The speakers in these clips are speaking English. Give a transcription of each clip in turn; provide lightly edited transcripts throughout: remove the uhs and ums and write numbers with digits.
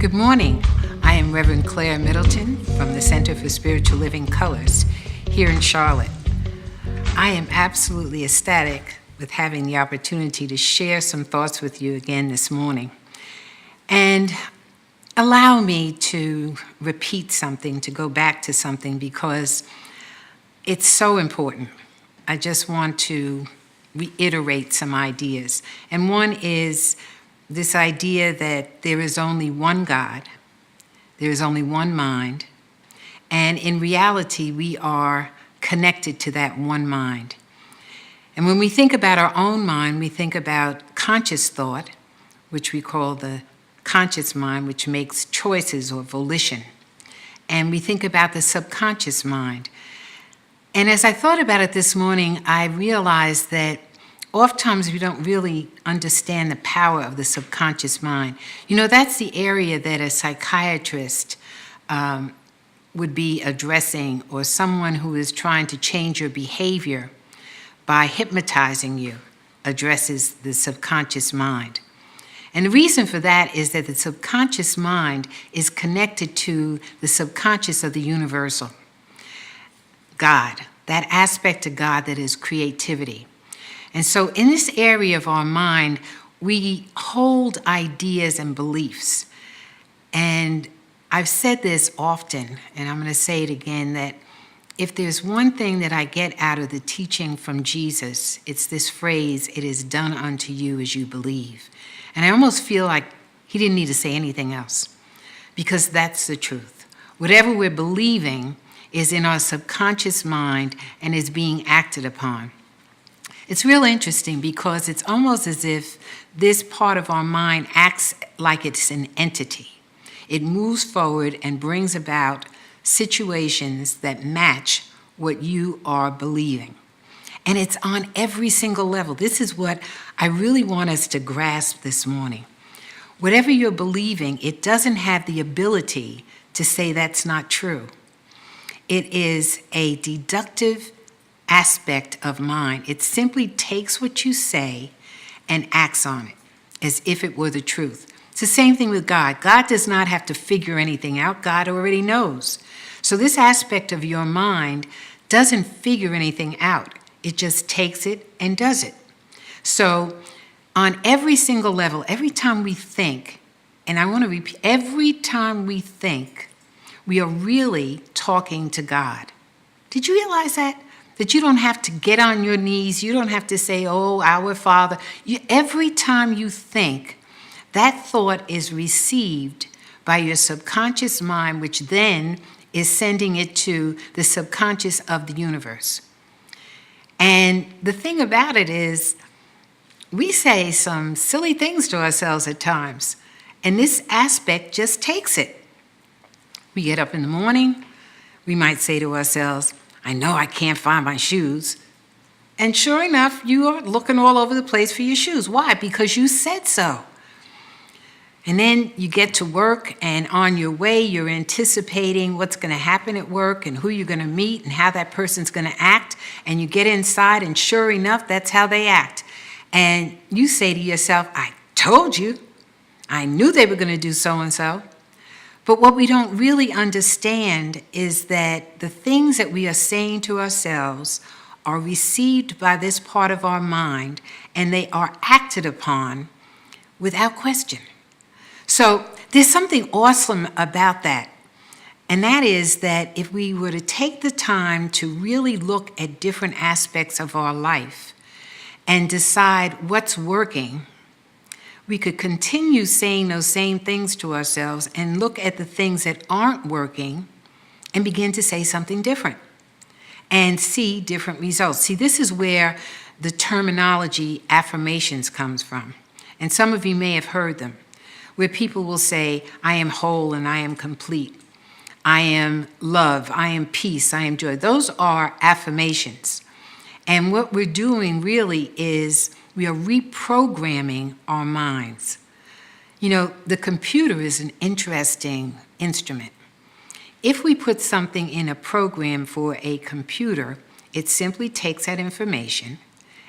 Good morning. I am Rev Claire Middelton from the Center for Spiritual Living Colors here in Charlotte. I am absolutely ecstatic with having the opportunity to share some thoughts with you again this morning. And allow me to repeat something, to go back to something, because it's so important. I just want to reiterate some ideas. And one is this idea that there is only one God, there is only one mind, and in reality, we are connected to that one mind. And when we think about our own mind, we think about conscious thought, which we call the conscious mind, which makes choices or volition. And we think about the subconscious mind. And as I thought about it this morning, I realized that oftentimes we don't really understand the power of the subconscious mind. You know, that's the area that a psychiatrist would be addressing, or someone who is trying to change your behavior by hypnotizing you addresses the subconscious mind. And the reason for that is that the subconscious mind is connected to the subconscious of the universal, God, that aspect of God that is creativity. And so in this area of our mind, we hold ideas and beliefs. And I've said this often, and I'm going to say it again, that if there's one thing that I get out of the teaching from Jesus, it's this phrase, "It is done unto you as you believe." And I almost feel like he didn't need to say anything else, because that's the truth. Whatever we're believing is in our subconscious mind and is being acted upon. It's real interesting because it's almost as if this part of our mind acts like it's an entity. It moves forward and brings about situations that match what you are believing. And it's on every single level. This is what I really want us to grasp this morning. Whatever you're believing, it doesn't have the ability to say that's not true. It is a deductive aspect of mind. It simply takes what you say and acts on it as if it were the truth. It's the same thing with God. God does not have to figure anything out. God already knows. So this aspect of your mind doesn't figure anything out. It just takes it and does it. So on every single level, every time we think, and I want to repeat, every time we think, we are really talking to God. Did you realize that? That you don't have to get on your knees. You don't have to say, "Oh, our Father." Every time you think, that thought is received by your subconscious mind, which then is sending it to the subconscious of the universe. And the thing about it is, we say some silly things to ourselves at times, and this aspect just takes it. We get up in the morning, we might say to ourselves, "I know I can't find my shoes." And sure enough, you are looking all over the place for your shoes. Why? Because you said so. And then you get to work, and on your way, you're anticipating what's going to happen at work and who you're going to meet and how that person's going to act. And you get inside, and sure enough, that's how they act. And you say to yourself, "I told you. I knew they were going to do so-and-so." But what we don't really understand is that the things that we are saying to ourselves are received by this part of our mind, and they are acted upon without question. So there's something awesome about that. And that is that if we were to take the time to really look at different aspects of our life and decide what's working, we could continue saying those same things to ourselves and look at the things that aren't working and begin to say something different and see different results. See, this is where the terminology affirmations comes from. And some of you may have heard them, where people will say, "I am whole and I am complete. I am love, I am peace, I am joy." Those are affirmations. And what we're doing really is we are reprogramming our minds. You know, the computer is an interesting instrument. If we put something in a program for a computer, it simply takes that information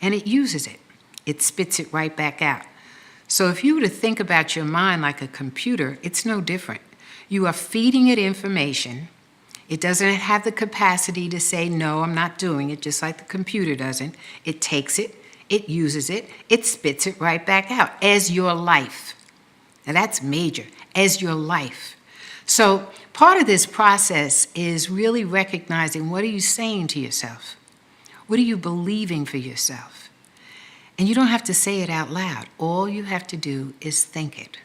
and it uses it. It spits it right back out. So if you were to think about your mind like a computer, it's no different. You are feeding it information. It doesn't have the capacity to say, no, I'm not doing it, just like the computer doesn't. It takes it, it uses it, it spits it right back out as your life. Now that's major, as your life. So part of this process is really recognizing, what are you saying to yourself? What are you believing for yourself? And you don't have to say it out loud. All you have to do is think it.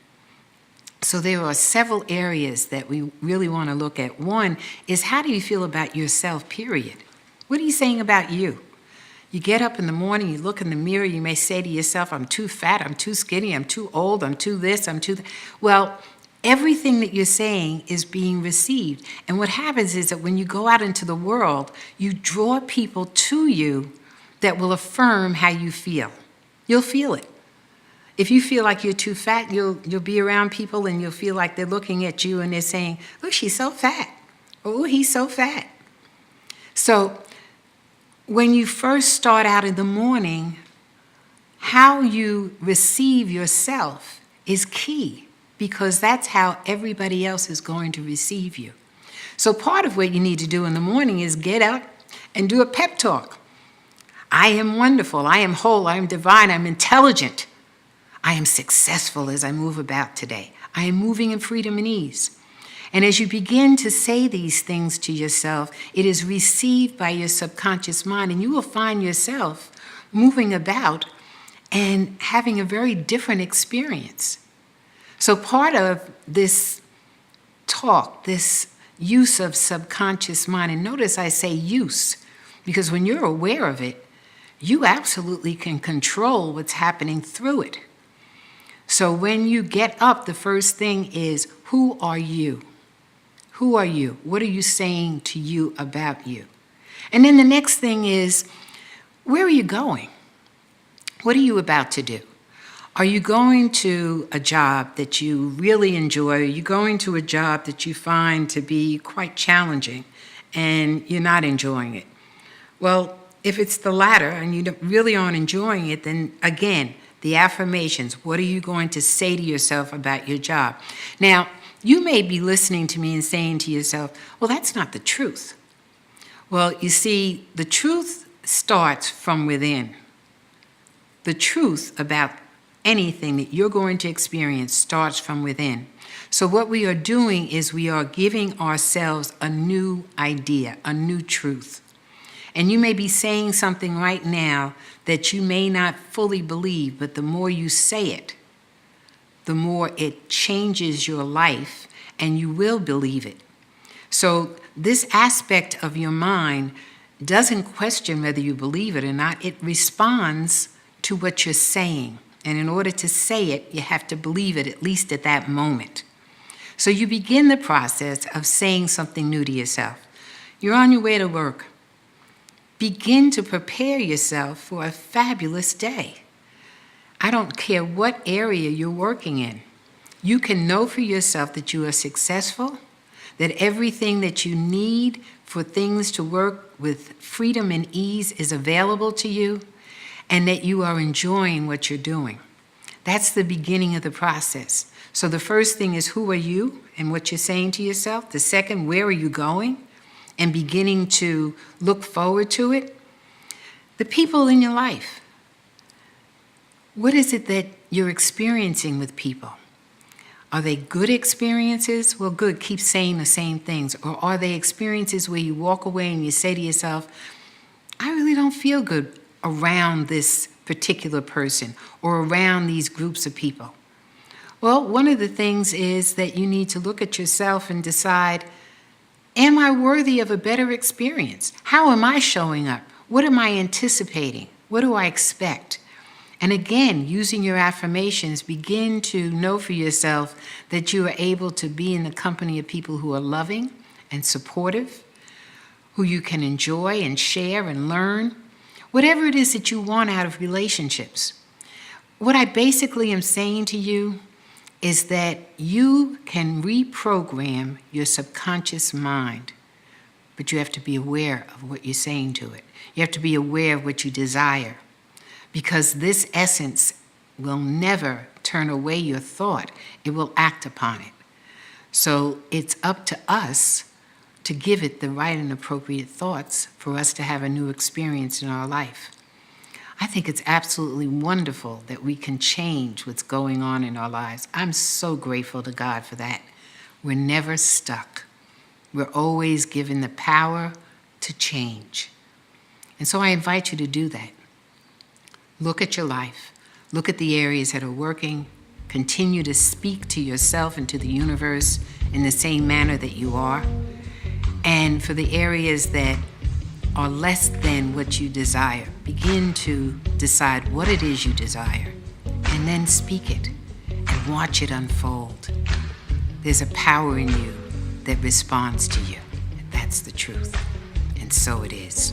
So there are several areas that we really want to look at. One is, how do you feel about yourself, period? What are you saying about you? You get up in the morning, you look in the mirror, you may say to yourself, I'm too fat, I'm too skinny, I'm too old, I'm too this, I'm too that. Well, everything that you're saying is being received. And what happens is that when you go out into the world, you draw people to you that will affirm how you feel. You'll feel it. If you feel like you're too fat, you'll be around people and you'll feel like they're looking at you and they're saying, look, she's so fat. Oh, he's so fat. So when you first start out in the morning, how you receive yourself is key, because that's how everybody else is going to receive you. So part of what you need to do in the morning is get up and do a pep talk. I am wonderful, I am whole, I am divine, I'm intelligent. I am successful as I move about today. I am moving in freedom and ease. And as you begin to say these things to yourself, it is received by your subconscious mind, and you will find yourself moving about and having a very different experience. So part of this talk, this use of subconscious mind, and notice I say use, because when you're aware of it, you absolutely can control what's happening through it. So when you get up, the first thing is, who are you? Who are you? What are you saying to you about you? And then the next thing is, where are you going? What are you about to do? Are you going to a job that you really enjoy? Are you going to a job that you find to be quite challenging and you're not enjoying it? Well, if it's the latter and you really aren't enjoying it, then again, the affirmations, what are you going to say to yourself about your job? Now, you may be listening to me and saying to yourself, well, that's not the truth. Well, you see, the truth starts from within. The truth about anything that you're going to experience starts from within. So what we are doing is we are giving ourselves a new idea, a new truth. And you may be saying something right now that you may not fully believe, but the more you say it, the more it changes your life, and you will believe it. So this aspect of your mind doesn't question whether you believe it or not. It responds to what you're saying. And in order to say it, you have to believe it, at least at that moment. So you begin the process of saying something new to yourself. You're on your way to work. Begin to prepare yourself for a fabulous day. I don't care what area you're working in. You can know for yourself that you are successful, that everything that you need for things to work with freedom and ease is available to you, and that you are enjoying what you're doing. That's the beginning of the process. So the first thing is, who are you and what you're saying to yourself? The second, where are you going? And beginning to look forward to it. The people in your life. What is it that you're experiencing with people? Are they good experiences? Well, good, keep saying the same things. Or are they experiences where you walk away and you say to yourself, I really don't feel good around this particular person or around these groups of people? Well, one of the things is that you need to look at yourself and decide, am I worthy of a better experience? How am I showing up? What am I anticipating? What do I expect? And again, using your affirmations, begin to know for yourself that you are able to be in the company of people who are loving and supportive, who you can enjoy and share and learn, whatever it is that you want out of relationships. What I basically am saying to you is that you can reprogram your subconscious mind, but you have to be aware of what you're saying to it. You have to be aware of what you desire, because this essence will never turn away your thought. It will act upon it. So it's up to us to give it the right and appropriate thoughts for us to have a new experience in our life. I think it's absolutely wonderful that we can change what's going on in our lives. I'm so grateful to God for that. We're never stuck. We're always given the power to change. And so I invite you to do that. Look at your life. Look at the areas that are working. Continue to speak to yourself and to the universe in the same manner that you are. And for the areas that are less than what you desire, begin to decide what it is you desire and then speak it and watch it unfold. There's a power in you that responds to you. That's the truth. And so it is.